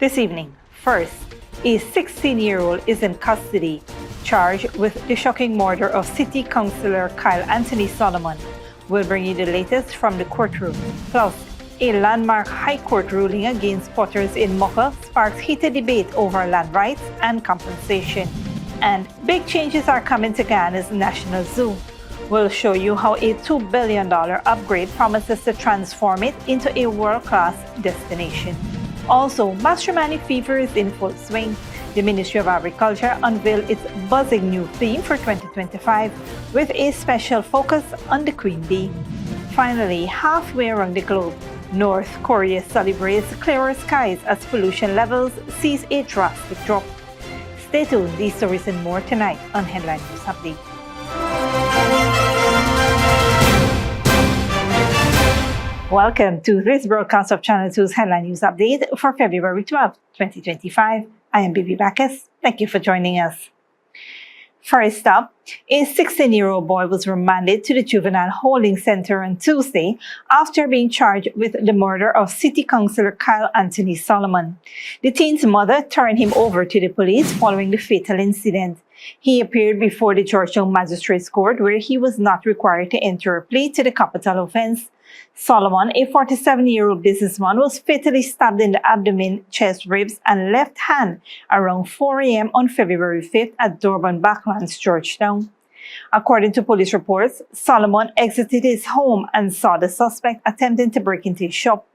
this evening. First, a 16-year-old is in custody, charged with the shocking murder of City Councillor Kyle Anthony Solomon. We'll bring you the latest from the courtroom. Plus, a landmark High Court ruling against squatters in Mocha sparks heated debate over land rights and compensation. And big changes are coming to Guyana's National Zoo. We'll show you how a $2 billion upgrade promises to transform it into a world-class destination. Also, Mashramani fever is in full swing. The Ministry of Agriculture unveiled its buzzing new theme for 2025 with a special focus on the queen bee. Finally, halfway around the globe, North Korea celebrates clearer skies as pollution levels sees a drastic drop. Stay tuned, these stories and more tonight on Headline News Update. Welcome to this broadcast of Channel 2's Headline News Update for February 12, 2025. I am Bibi Bacchus. Thank you for joining us. First up, a 16-year-old boy was remanded to the Juvenile Holding Center on Tuesday after being charged with the murder of City Councillor Kyle Anthony Solomon. The teen's mother turned him over to the police following the fatal incident. He appeared before the Georgetown Magistrates Court, where he was not required to enter a plea to the capital offense. Solomon, a 47-year-old businessman, was fatally stabbed in the abdomen, chest, ribs, and left hand around 4 a.m. on February 5th at Durban Backlands, Georgetown. According to police reports, Solomon exited his home and saw the suspect attempting to break into his shop.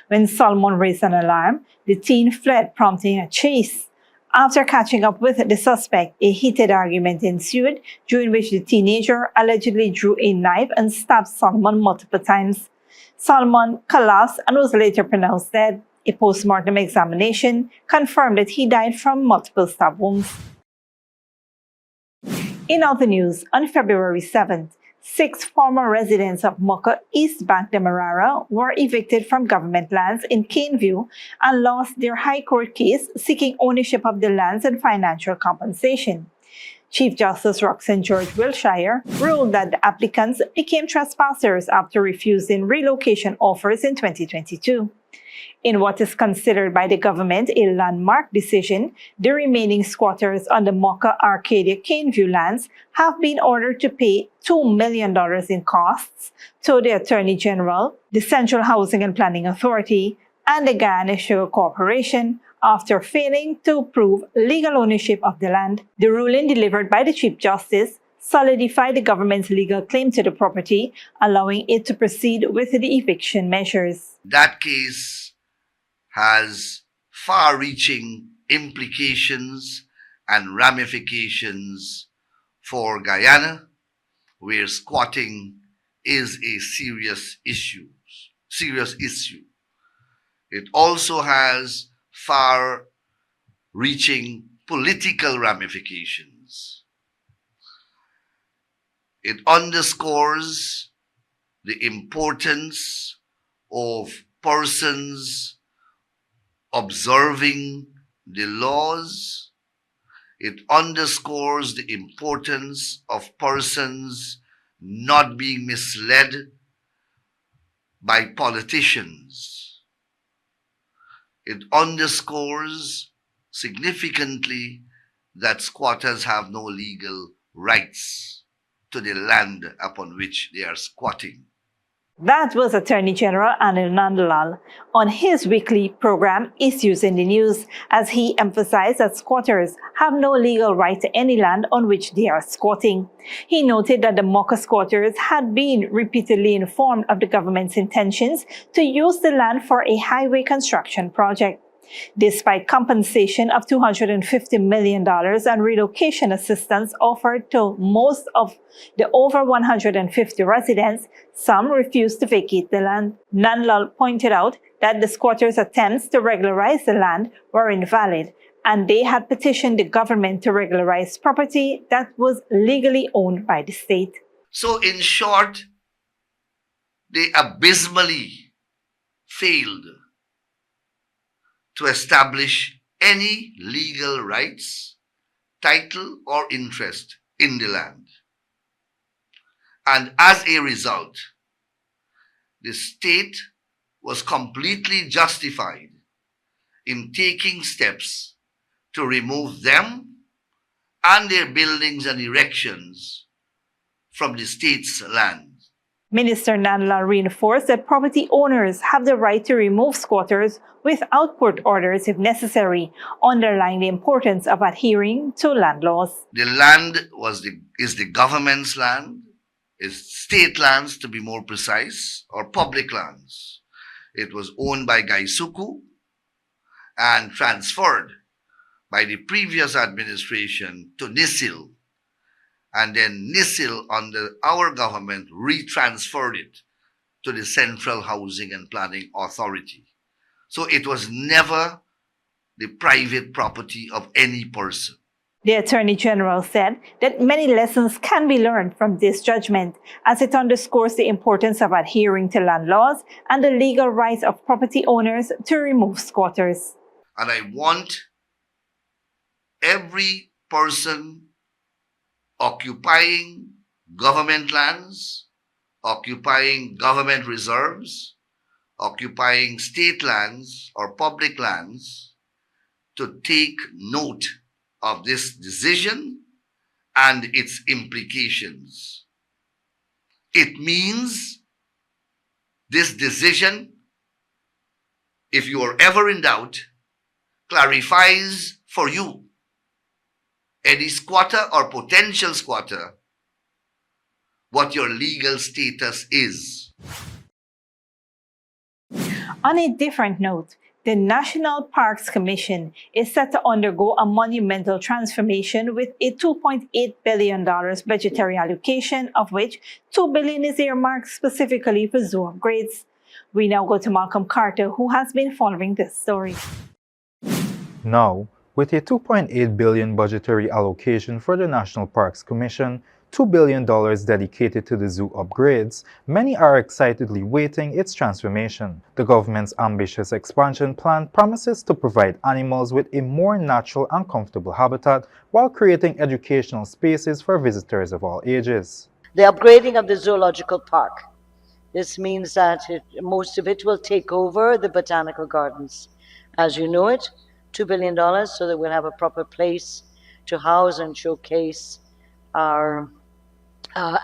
When Solomon raised an alarm, the teen fled, prompting a chase. After catching up with the suspect, a heated argument ensued, during which the teenager allegedly drew a knife and stabbed Solomon multiple times. Solomon collapsed and was later pronounced dead. A post-mortem examination confirmed that he died from multiple stab wounds. In other news, on February 7th, 6 former residents of Mocha, East Bank Demerara, were evicted from government lands in Caneview and lost their High Court case seeking ownership of the lands and financial compensation. Chief Justice Roxanne George Wilshire ruled that the applicants became trespassers after refusing relocation offers in 2022. In what is considered by the government a landmark decision, the remaining squatters on the Mocha Arcadia Caneview lands have been ordered to pay $2 million in costs to the Attorney General, the Central Housing and Planning Authority, and the Guyana Sugar Corporation after failing to prove legal ownership of the land. The ruling delivered by the Chief Justice solidified the government's legal claim to the property, allowing it to proceed with the eviction measures. That case has far-reaching implications and ramifications for Guyana, where squatting is a serious issue. It also has far-reaching political ramifications. It underscores the importance of persons observing the laws. It underscores the importance of persons not being misled by politicians. It underscores significantly that squatters have no legal rights to the land upon which they are squatting. That was Attorney General Anil Nandlal on his weekly program Issues in the News, as he emphasized that squatters have no legal right to any land on which they are squatting. He noted that the Mocha squatters had been repeatedly informed of the government's intentions to use the land for a highway construction project. Despite compensation of $250 million and relocation assistance offered to most of the over 150 residents, some refused to vacate the land. Nandlal pointed out that the squatters' attempts to regularize the land were invalid, and they had petitioned the government to regularize property that was legally owned by the state. So in short, they abysmally failed to establish any legal rights, title, or interest in the land. And as a result, the state was completely justified in taking steps to remove them and their buildings and erections from the state's land. Minister Nanla reinforced that property owners have the right to remove squatters without court orders if necessary, underlining the importance of adhering to land laws. The land is the government's land, is state lands to be more precise, or public lands. It was owned by Gaisuku and transferred by the previous administration to Nisil. And then Nisil, under our government, retransferred it to the Central Housing and Planning Authority. So it was never the private property of any person. The Attorney General said that many lessons can be learned from this judgment, as it underscores the importance of adhering to land laws and the legal rights of property owners to remove squatters. And I want every person occupying government lands, occupying government reserves, occupying state lands or public lands to take note of this decision and its implications. It means this decision, if you are ever in doubt, clarifies for you, any squatter or potential squatter, what your legal status is. On a different note, the National Parks Commission is set to undergo a monumental transformation with a $2.8 billion budgetary allocation, of which $2 billion is earmarked specifically for zoo upgrades. We now go to Malcolm Carter, who has been following this story. Now, with a $2.8 billion budgetary allocation for the National Parks Commission, $2 billion dedicated to the zoo upgrades, many are excitedly waiting its transformation. The government's ambitious expansion plan promises to provide animals with a more natural and comfortable habitat while creating educational spaces for visitors of all ages. The upgrading of the zoological park. This means that most of it will take over the botanical gardens. As you know it, $2 billion, so that we'll have a proper place to house and showcase our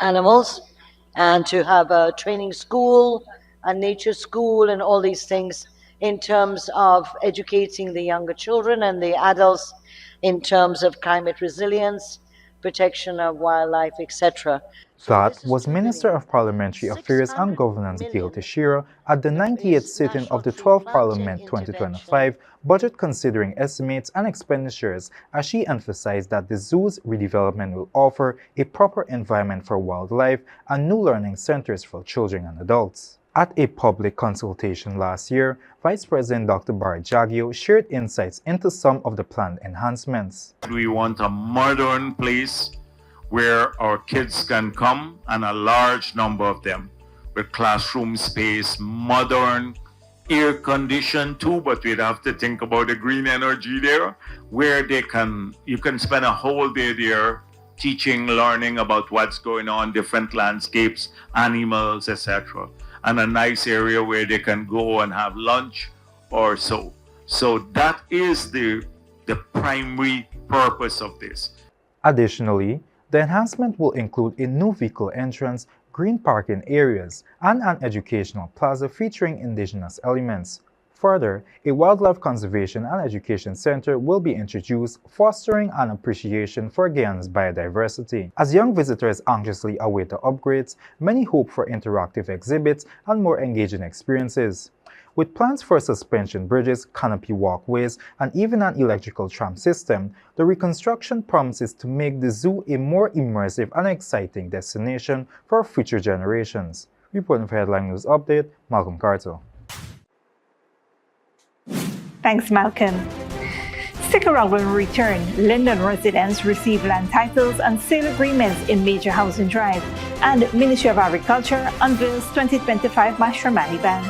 animals, and to have a training school, a nature school, and all these things in terms of educating the younger children and the adults in terms of climate resilience, protection of wildlife, etc. That was Minister of Parliamentary Affairs and Governance Gail Teixeira at the 98th sitting of the 12th Parliament 2025 budget considering estimates and expenditures, as she emphasized that the zoo's redevelopment will offer a proper environment for wildlife and new learning centers for children and adults. At a public consultation last year, Vice President Dr. Barry Jaggio shared insights into some of the planned enhancements. We want a modern place where our kids can come, and a large number of them, with classroom space, modern, air-conditioned too, but we'd have to think about the green energy there, where you can spend a whole day there teaching, learning about what's going on, different landscapes, animals, etc. And a nice area where they can go and have lunch or so. So that is the primary purpose of this. Additionally, the enhancement will include a new vehicle entrance, green parking areas, and an educational plaza featuring indigenous elements. Further, a wildlife conservation and education center will be introduced, fostering an appreciation for Guyana's biodiversity. As young visitors anxiously await the upgrades, many hope for interactive exhibits and more engaging experiences. With plans for suspension bridges, canopy walkways, and even an electrical tram system, the reconstruction promises to make the zoo a more immersive and exciting destination for future generations. Reporting for Headline News Update, Malcolm Carter. Thanks, Malcolm. Stick around when we return. Linden residents receive land titles and sale agreements in Major Housing Drive, and Ministry of Agriculture unveils 2025 Mashramani ban.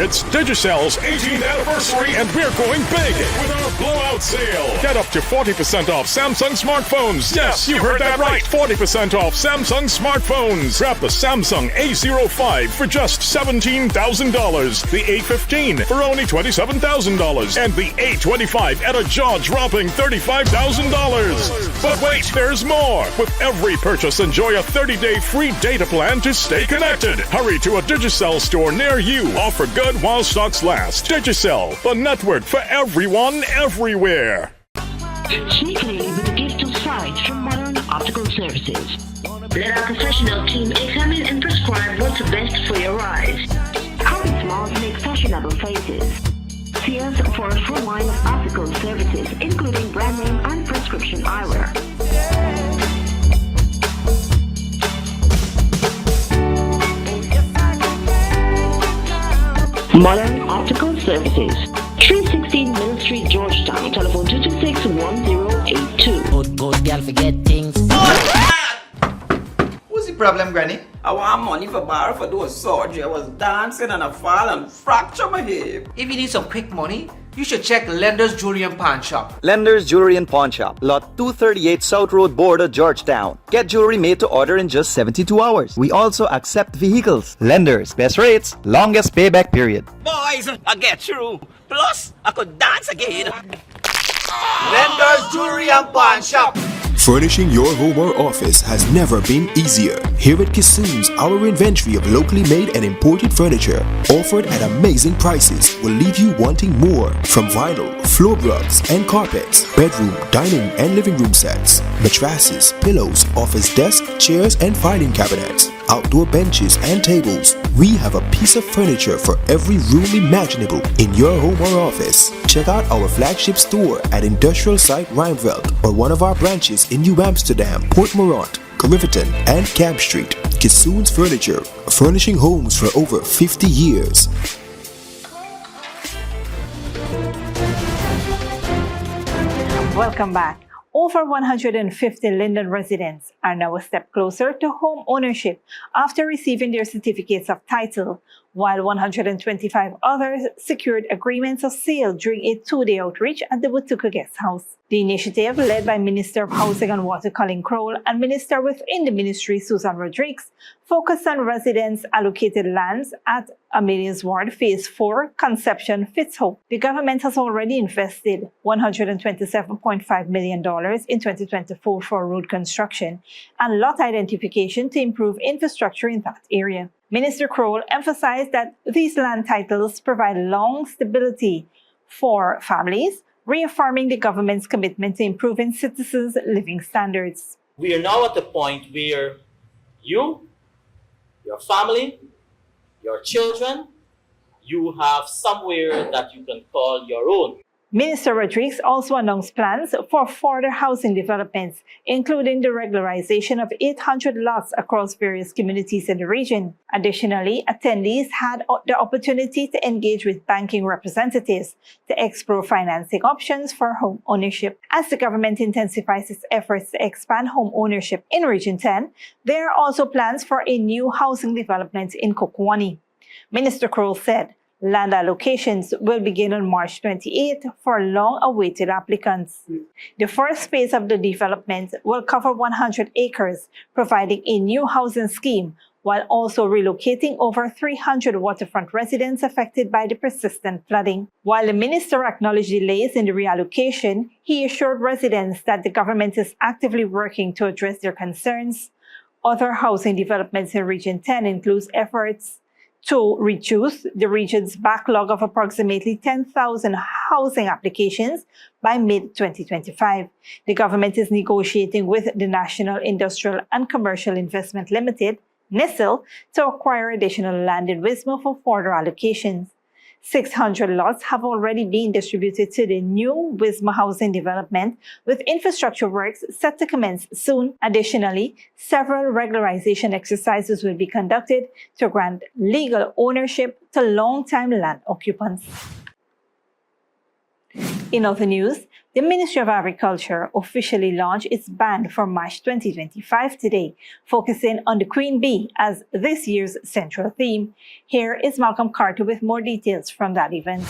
It's Digicell's 18th anniversary and we're going big with our blowout sale. Get up to 40% off Samsung smartphones. Yes, you heard that right. 40% off Samsung smartphones. Grab the Samsung A05 for just $17,000, the A15 for only $27,000, and the A25 at a jaw-dropping $35,000. But wait, there's more. With every purchase, enjoy a 30-day free data plan to stay connected. Hurry to a Digicel store near you. Offer good while stocks last. Digicel, the network for everyone, everywhere. Sneakily with a gift of sight from Modern Optical Services. Let our professional team examine and prescribe what's best for your eyes. Common smiles make fashionable faces. See us for a full line of optical services, including brand name and prescription eyewear. Modern Optical Services, 316 Mill Street, Georgetown. Telephone 226-1082. Good girl forget things. What's the problem, Granny? I want money for borrow for those surgery. I was dancing and I fall and fracture my hip. If you need some quick money, you should check Lender's Jewelry and Pawn Shop. Lender's Jewelry and Pawn Shop, lot 238 South Road Border, Georgetown. Get jewelry made to order in just 72 hours. We also accept vehicles. Lender's, best rates, longest payback period. Boys, I get through. Plus, I could dance again. Lender's Jewelry and Pawn Shop. Furnishing your home or office has never been easier. Here at Kissoon's, our inventory of locally made and imported furniture, offered at amazing prices, will leave you wanting more. From vinyl, floor rugs and carpets, bedroom, dining and living room sets, mattresses, pillows, office desk, chairs and filing cabinets, outdoor benches and tables. We have a piece of furniture for every room imaginable in your home or office. Check out our flagship store at Industrial Site Rijnveld or one of our branches in New Amsterdam, Port Morant, Riverton and Camp Street. Kissoon's Furniture, furnishing homes for over 50 years. Welcome back. Over 150 Linden residents are now a step closer to home ownership after receiving their certificates of title, while 125 others secured agreements of sale during a two-day outreach at the Watuka Guest House. The initiative, led by Minister of Housing and Water Colin Crowell and Minister within the Ministry Susan Rodriguez, focused on residents allocated lands at Amelia's Ward Phase 4, Conception Fitzhope. The government has already invested $127.5 million in 2024 for road construction and lot identification to improve infrastructure in that area. Minister Crowell emphasized that these land titles provide long stability for families, reaffirming the government's commitment to improving citizens' living standards. We are now at the point where you, your family, your children, you have somewhere that you can call your own. Minister Rodriguez also announced plans for further housing developments, including the regularization of 800 lots across various communities in the region. Additionally, attendees had the opportunity to engage with banking representatives to explore financing options for home ownership. As the government intensifies its efforts to expand home ownership in Region 10, there are also plans for a new housing development in Kokwani. Minister Crowell said land allocations will begin on March 28 for long-awaited applicants. The first phase of the development will cover 100 acres, providing a new housing scheme, while also relocating over 300 waterfront residents affected by the persistent flooding. While the minister acknowledged delays in the reallocation, he assured residents that the government is actively working to address their concerns. Other housing developments in Region 10 include efforts to reduce the region's backlog of approximately 10,000 housing applications by mid-2025. The government is negotiating with the National Industrial and Commercial Investment Limited, NISL, to acquire additional land in Wisma for further allocations. 600 lots have already been distributed to the new Wisma housing development, with infrastructure works set to commence soon. Additionally, several regularization exercises will be conducted to grant legal ownership to long-time land occupants. In other news, The Ministry of Agriculture officially launched its band for MASH 2025 today, focusing on the Queen Bee as this year's central theme. Here is Malcolm Carter with more details from that event.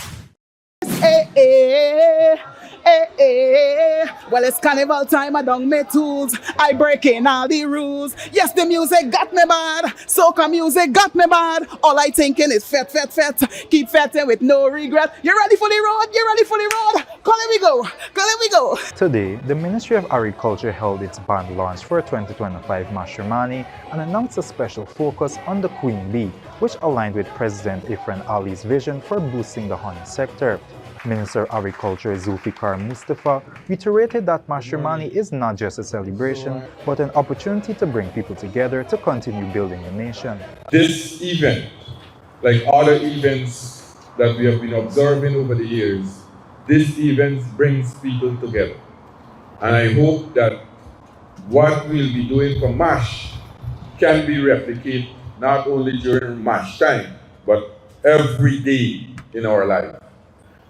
Well, it's carnival time, I done my tools. I breaking all the rules. Yes, the music got me bad. Soca music got me bad. All I thinking is fet. Keep fetting with no regret. You ready for the road? You ready for the road? Come let me go. Come let me go. Today, the Ministry of Agriculture held its band launch for 2025 Mashramani and announced a special focus on the Queen Bee, which aligned with President Ifran Ali's vision for boosting the honey sector. Minister of Agriculture Zulfikar Mustafa reiterated that Mashramani is not just a celebration, but an opportunity to bring people together to continue building the nation. This event, like other events that we have been observing over the years, this event brings people together. And I hope that what we'll be doing for MASH can be replicated not only during MASH time, but every day in our life.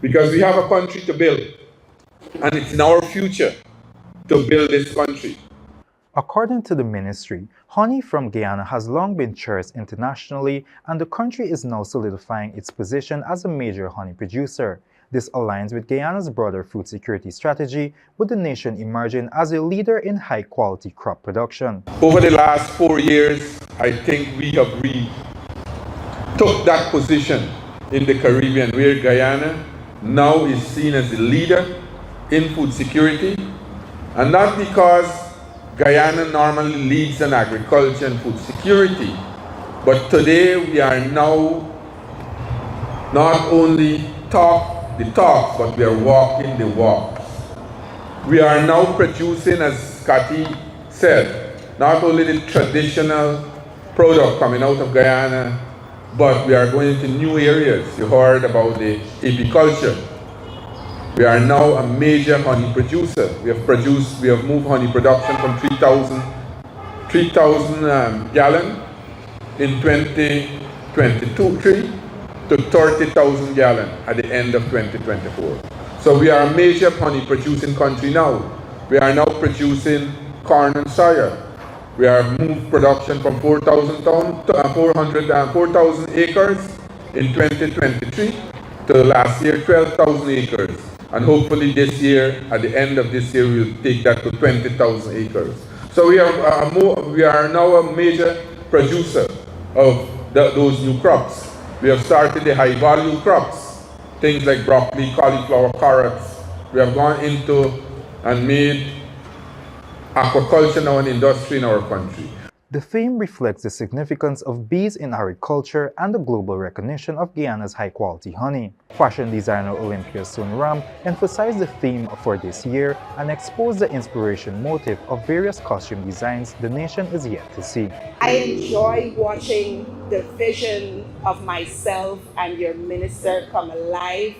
Because we have a country to build, and it's in our future to build this country. According to the ministry, honey from Guyana has long been cherished internationally, and the country is now solidifying its position as a major honey producer. This aligns with Guyana's broader food security strategy, with the nation emerging as a leader in high-quality crop production. Over the last 4 years, I think we have took that position in the Caribbean, where Guyana now is seen as the leader in food security, and not because Guyana normally leads in agriculture and food security, but today we are now not only talk the talk, but we are walking the walk. We are now producing, as Scotty said, not only the traditional product coming out of Guyana, but we are going into new areas. You heard about the apiculture. We are now a major honey producer. We have moved honey production from 3,000 gallon in 2023 to 30,000 gallon at the end of 2024. So we are a major honey producing country now. We are now producing corn and soya. We have moved production from 4,000 acres in 2023 to last year 12,000 acres. And hopefully this year, at the end of this year, we'll take that to 20,000 acres. So we are now a major producer of those new crops. We have started the high value crops, things like broccoli, cauliflower, carrots. We have gone into and made aquaculture now an industry in our country. The theme reflects the significance of bees in agriculture and the global recognition of Guyana's high-quality honey. Fashion designer Olympia Sunram emphasized the theme for this year and exposed the inspiration motive of various costume designs the nation is yet to see. I enjoy watching the vision of myself and your minister come alive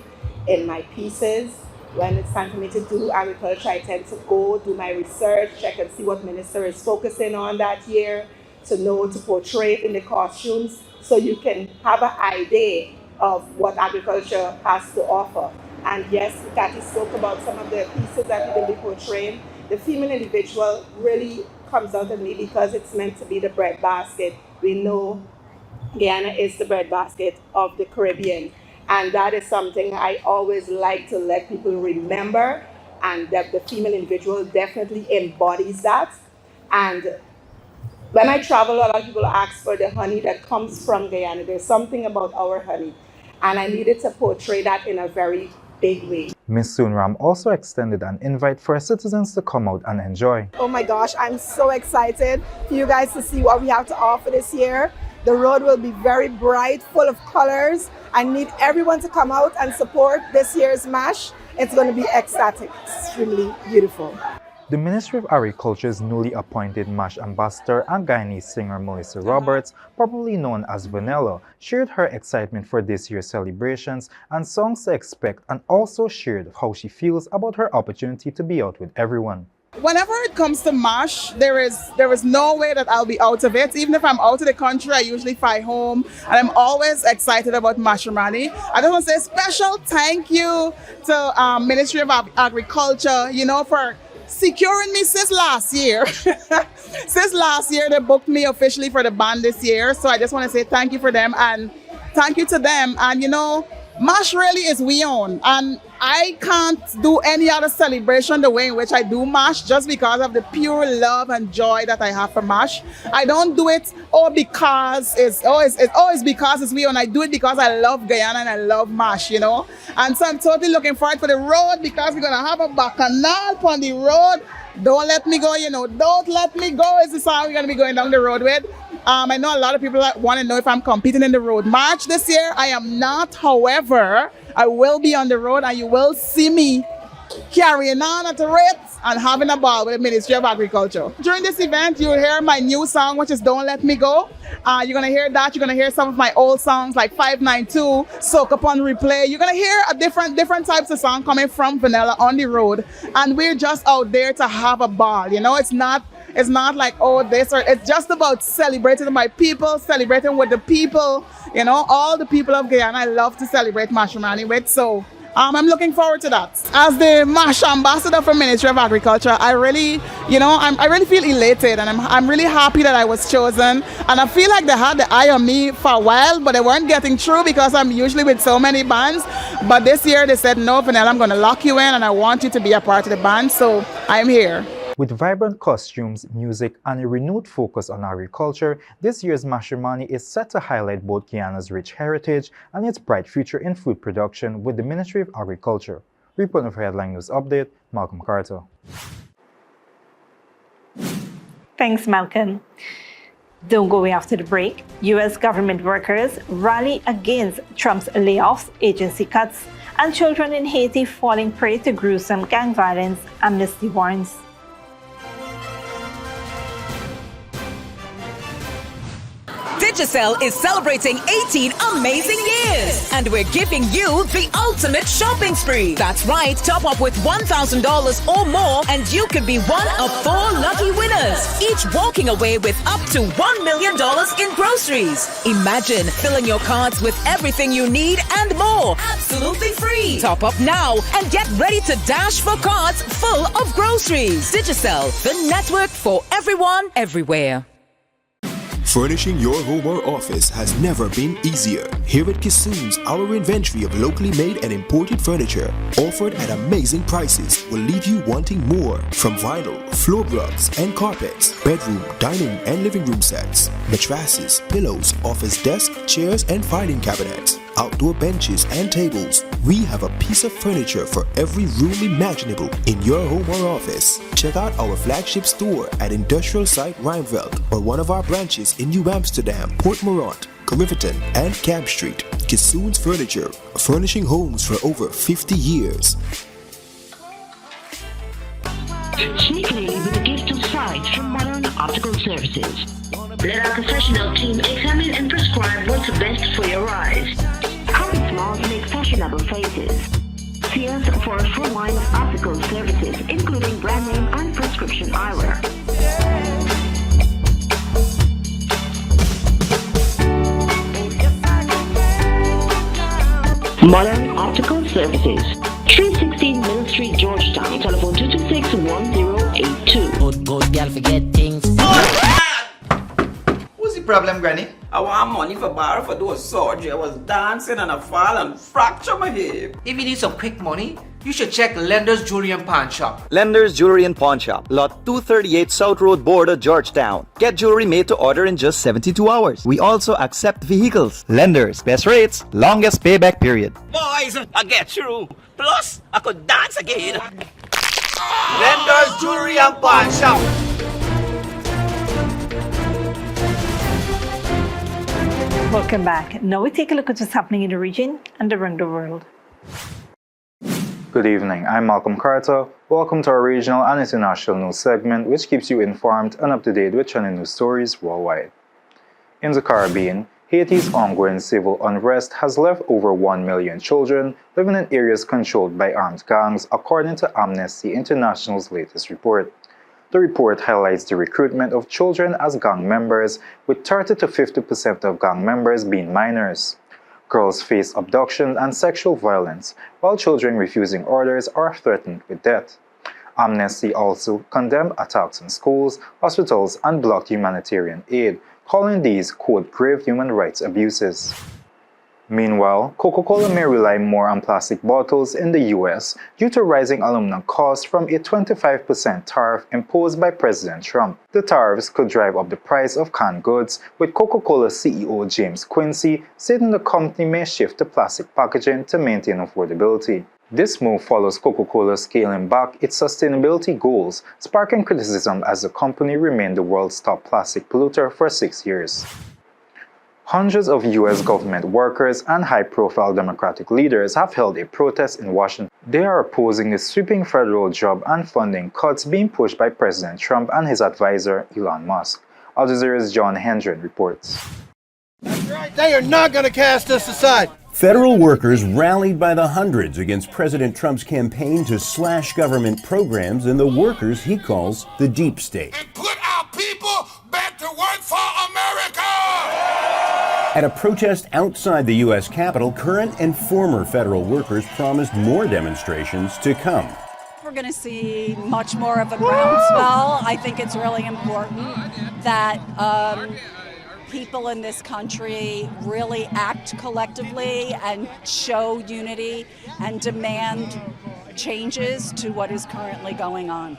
in my pieces. When it's time for me to do agriculture, I tend to go do my research, check and see what minister is focusing on that year, to know to portray it in the costumes, so you can have an idea of what agriculture has to offer. And yes, Kathy spoke about some of the pieces that we will be portraying. The female individual really comes out of me because it's meant to be the breadbasket. We know Guyana is the breadbasket of the Caribbean. And that is something I always like to let people remember, and that the female individual definitely embodies that. And when I travel, a lot of people ask for the honey that comes from Guyana. There's something about our honey, and I needed to portray that in a very big way. Ms. Sunram also extended an invite for citizens to come out and enjoy. Oh my gosh, I'm so excited for you guys to see what we have to offer this year. The road will be very bright, full of colors. I need everyone to come out and support this year's MASH. It's going to be ecstatic, extremely beautiful. The Ministry of Agriculture's newly appointed MASH ambassador and Guyanese singer Melissa Roberts, probably known as Vanilla, shared her excitement for this year's celebrations and songs to expect, and also shared how she feels about her opportunity to be out with everyone. Whenever it comes to MASH, there is no way that I'll be out of it. Even if I'm out of the country, I usually fly home, and I'm always excited about Mashramani. I just want to say a special thank you to Ministry of Agriculture, for securing me since last year. Since last year, they booked me officially for the band this year. So I just want to say thank you for them, and thank you to them. And MASH really is we own, and I can't do any other celebration the way in which I do MASH just because of the pure love and joy that I have for MASH. I don't do it because it's always because it's we own. I do it because I love Guyana and I love MASH, And so I'm totally looking forward for the road, because we're gonna have a bacchanal on the road. Don't let me go, don't let me go is the song we're gonna be going down the road with. I know a lot of people want to know if I'm competing in the road march this year. I am not. However, I will be on the road, and you will see me carrying on at the rates and having a ball with the Ministry of Agriculture. During this event, you'll hear my new song, which is Don't Let Me Go. You're going to hear that. You're going to hear some of my old songs like 592, Soak Up on Replay. You're going to hear a different types of song coming from Vanilla on the road. And we're just out there to have a ball. It's not like, this, or it's just about celebrating my people, celebrating with the people, all the people of Guyana I love to celebrate Mashramani with. So I'm looking forward to that. As the MASH ambassador for Ministry of Agriculture, I really, I really feel elated, and I'm really happy that I was chosen. And I feel like they had the eye on me for a while, but they weren't getting through because I'm usually with so many bands. But this year they said, no, Vanilla, I'm going to lock you in, and I want you to be a part of the band. So I'm here. With vibrant costumes, music, and a renewed focus on agriculture, this year's Mashramani is set to highlight both Guyana's rich heritage and its bright future in food production with the Ministry of Agriculture. Reporting for Headline News Update, Malcolm Carter. Thanks, Malcolm. Don't go away after the break. U.S. government workers rally against Trump's layoffs, agency cuts, and children in Haiti falling prey to gruesome gang violence, Amnesty warns. Digicel is celebrating 18 amazing years, and we're giving you the ultimate shopping spree. That's right, top up with $1,000 or more, and you could be one of 4 lucky winners, each walking away with up to $1 million in groceries. Imagine filling your carts with everything you need and more, absolutely free. Top up now and get ready to dash for carts full of groceries. Digicel, the network for everyone, everywhere. Furnishing your home or office has never been easier. Here at Kissoon's, our inventory of locally made and imported furniture, offered at amazing prices, will leave you wanting more. From vinyl, floor rugs and carpets, bedroom, dining and living room sets, mattresses, pillows, office desk, chairs and filing cabinets, outdoor benches and tables. We have a piece of furniture for every room imaginable in your home or office. Check out our flagship store at Industrial Site Rijnveld or one of our branches in New Amsterdam, Port Morant, Riverton and Camp Street. Kissoon's Furniture, furnishing homes for over 50 years. Sneakily with a gift of sight from Modern Optical Services. Let our professional team examine and prescribe what's best for your eyes. Common smiles make fashionable faces. See us for a full line of optical services, including brand name and prescription eyewear. Modern Optical Services, 316 Mill Street, Georgetown. Telephone 226-1082. Good girl forget things. What's the problem, Granny? I want money for borrow for those surgery. I was dancing and I fall and fracture my hip. If you need some quick money, you should check Lender's Jewelry and Pawn Shop. Lender's Jewelry and Pawn Shop, Lot 238 South Road Border, Georgetown. Get jewelry made to order in just 72 hours. We also accept vehicles. Lender's, best rates, longest payback period. Boys, I get through. Plus, I could dance again. Lender's Jewelry and Pawn Shop. Welcome back. Now we take a look at what's happening in the region and around the world. Good evening, I'm Malcolm Carter. Welcome to our regional and international news segment, which keeps you informed and up to date with trending news stories worldwide. In the Caribbean, Haiti's ongoing civil unrest has left over 1 million children living in areas controlled by armed gangs, according to Amnesty International's latest report. The report highlights the recruitment of children as gang members, with 30 to 50% of gang members being minors. Girls face abduction and sexual violence, while children refusing orders are threatened with death. Amnesty also condemned attacks on schools, hospitals, and blocked humanitarian aid, calling these, quote, grave human rights abuses. Meanwhile, Coca-Cola may rely more on plastic bottles in the U.S. due to rising aluminum costs from a 25% tariff imposed by President Trump. The tariffs could drive up the price of canned goods, with Coca-Cola CEO James Quincy stating the company may shift to plastic packaging to maintain affordability. This move follows Coca-Cola scaling back its sustainability goals, sparking criticism as the company remained the world's top plastic polluter for 6 years. Hundreds of U.S. government workers and high-profile Democratic leaders have held a protest in Washington. They are opposing the sweeping federal job and funding cuts being pushed by President Trump and his advisor, Elon Musk. Al Jazeera's John Hendren reports. They are not going to cast us aside. Federal workers rallied by the hundreds against President Trump's campaign to slash government programs and the workers he calls the deep state. And put our people back to work for America! At a protest outside the U.S. Capitol, current and former federal workers promised more demonstrations to come. We're going to see much more of a groundswell. I think it's really important that people in this country really act collectively and show unity and demand changes to what is currently going on.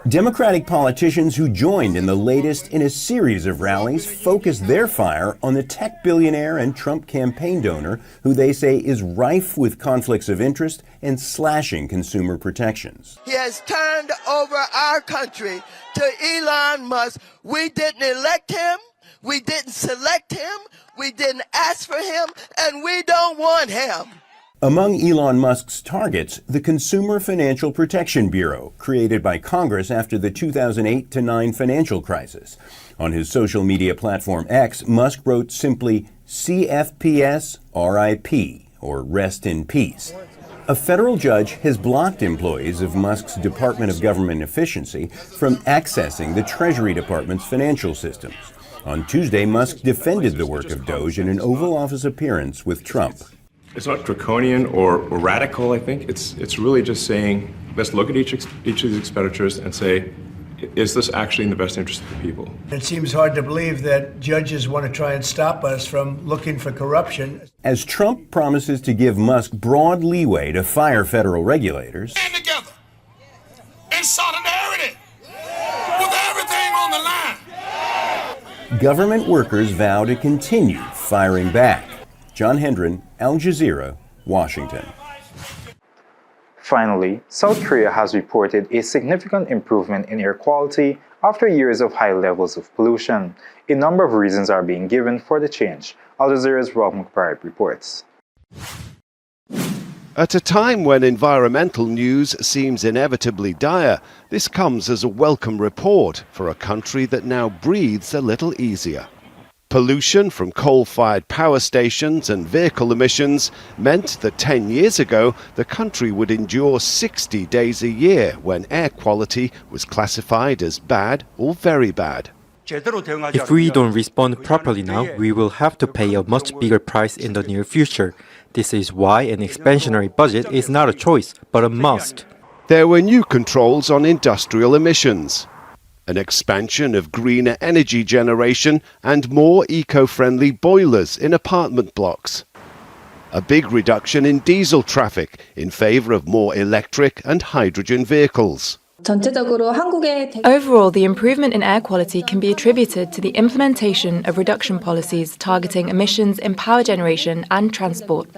Democratic politicians who joined in the latest in a series of rallies focused their fire on the tech billionaire and Trump campaign donor, who they say is rife with conflicts of interest and slashing consumer protections. He has turned over our country to Elon Musk. We didn't elect him, we didn't select him, we didn't ask for him, and we don't want him. Among Elon Musk's targets, the Consumer Financial Protection Bureau, created by Congress after the 2008-9 financial crisis. On his social media platform X, Musk wrote simply CFPS RIP, or Rest in Peace. A federal judge has blocked employees of Musk's Department of Government Efficiency from accessing the Treasury Department's financial systems. On Tuesday, Musk defended the work of Doge in an Oval Office appearance with Trump. It's not draconian or radical, I think. It's really just saying, let's look at each of these expenditures and say, is this actually in the best interest of the people? It seems hard to believe that judges want to try and stop us from looking for corruption. As Trump promises to give Musk broad leeway to fire federal regulators, Stand together in solidarity with everything on the line. government workers vow to continue firing back. John Hendren, Al Jazeera, Washington. Finally, South Korea has reported a significant improvement in air quality after years of high levels of pollution. A number of reasons are being given for the change. Al Jazeera's Rob McBride reports. At a time when environmental news seems inevitably dire, this comes as a welcome report for a country that now breathes a little easier. Pollution from coal-fired power stations and vehicle emissions meant that 10 years ago the country would endure 60 days a year when air quality was classified as bad or very bad. If we don't respond properly now, we will have to pay a much bigger price in the near future. This is why an expansionary budget is not a choice, but a must. There were new controls on industrial emissions, an expansion of greener energy generation and more eco-friendly boilers in apartment blocks. A big reduction in diesel traffic in favour of more electric and hydrogen vehicles. Overall, the improvement in air quality can be attributed to the implementation of reduction policies targeting emissions in power generation and transport.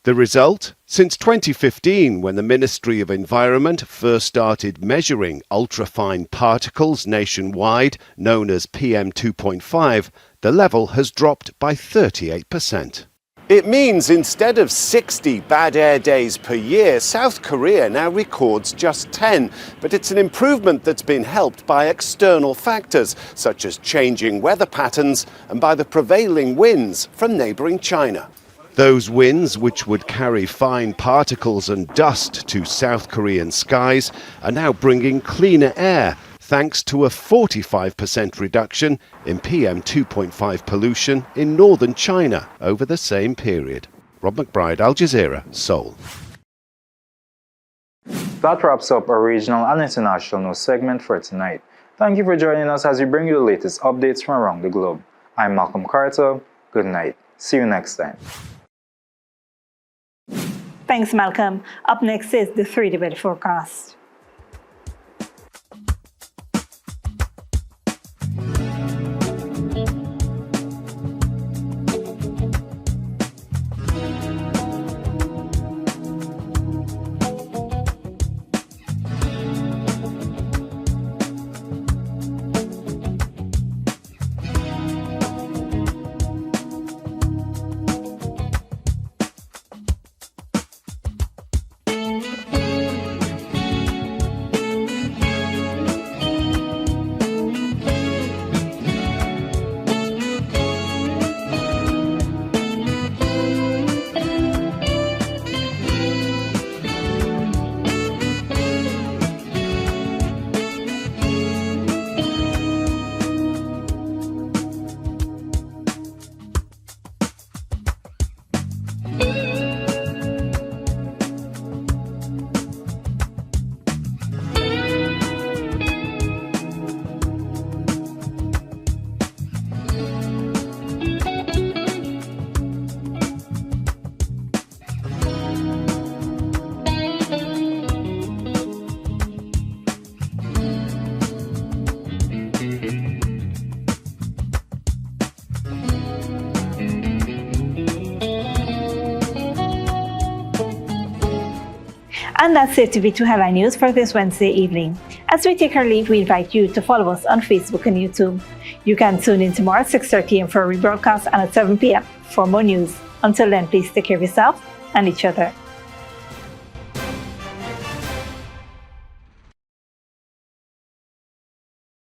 The result? Since 2015, when the Ministry of Environment first started measuring ultrafine particles nationwide, known as PM2.5, the level has dropped by 38%. It means instead of 60 bad air days per year, South Korea now records just 10. But it's an improvement that's been helped by external factors, such as changing weather patterns and by the prevailing winds from neighbouring China. Those winds, which would carry fine particles and dust to South Korean skies, are now bringing cleaner air, thanks to a 45% reduction in PM2.5 pollution in northern China over the same period. Rob McBride, Al Jazeera, Seoul. That wraps up our regional and international news segment for tonight. Thank you for joining us as we bring you the latest updates from around the globe. I'm Malcolm Carter. Good night. See you next time. Thanks, Malcolm. Up next is the 3-day weather forecast. And that's it to be 2 Headline News for this Wednesday evening. As we take our leave, we invite you to follow us on Facebook and YouTube. You can tune in tomorrow at 6:30 a.m. for a rebroadcast and at 7 p.m. for more news. Until then, please take care of yourself and each other.